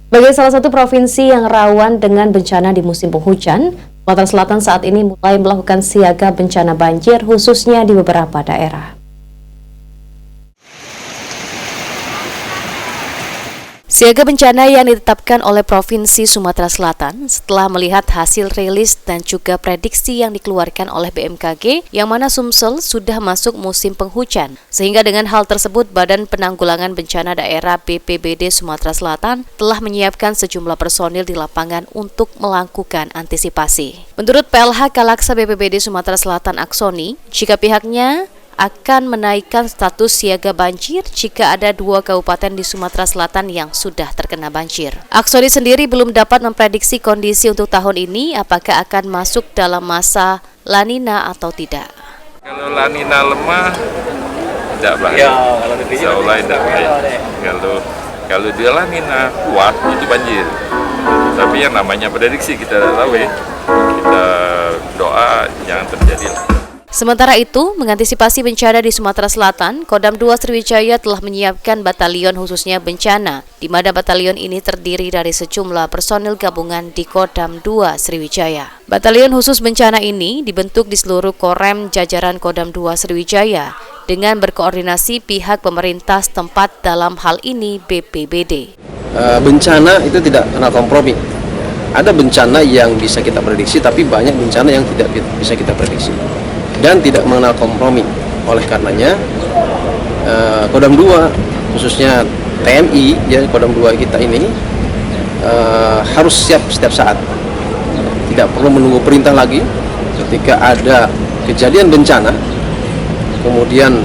Sebagai salah satu provinsi yang rawan dengan bencana di musim penghujan, Sumatera Selatan saat ini mulai melakukan siaga bencana banjir khususnya di beberapa daerah. Siaga bencana yang ditetapkan oleh Provinsi Sumatera Selatan setelah melihat hasil rilis dan juga prediksi yang dikeluarkan oleh BMKG yang mana Sumsel sudah masuk musim penghujan. Sehingga dengan hal tersebut Badan Penanggulangan Bencana Daerah BPBD Sumatera Selatan telah menyiapkan sejumlah personil di lapangan untuk melakukan antisipasi. Menurut PLH Kalaksa BPBD Sumatera Selatan Aksoni, jika pihaknya akan menaikkan status siaga banjir jika ada 2 kabupaten di Sumatera Selatan yang sudah terkena banjir. Aksoni sendiri belum dapat memprediksi kondisi untuk tahun ini apakah akan masuk dalam masa La Nina atau tidak. Kalau La Nina lemah, tidak bahaya. Insya Allah tidak bahaya. Kalau dia La Nina kuat, itu banjir. Tapi yang namanya prediksi kita tahu ya. Kita doa jangan terjadi. Sementara itu, mengantisipasi bencana di Sumatera Selatan, Kodam 2 Sriwijaya telah menyiapkan batalion khususnya bencana, di mana batalion ini terdiri dari sejumlah personil gabungan di Kodam 2 Sriwijaya. Batalion khusus bencana ini dibentuk di seluruh korem jajaran Kodam 2 Sriwijaya dengan berkoordinasi pihak pemerintah setempat dalam hal ini BPBD. Bencana itu tidak kenal kompromi. Ada bencana yang bisa kita prediksi, tapi banyak bencana yang tidak bisa kita prediksi dan tidak mengenal kompromi. Oleh karenanya Kodam 2 khususnya TNI ya, Kodam 2 kita ini harus siap setiap saat, tidak perlu menunggu perintah lagi. Ketika ada kejadian bencana kemudian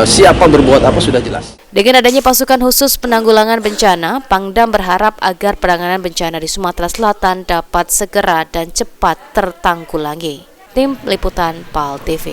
siapa berbuat apa sudah jelas. Dengan adanya pasukan khusus penanggulangan bencana, Pangdam berharap agar penanganan bencana di Sumatera Selatan dapat segera dan cepat tertanggulangi. Tim Liputan PAL TV.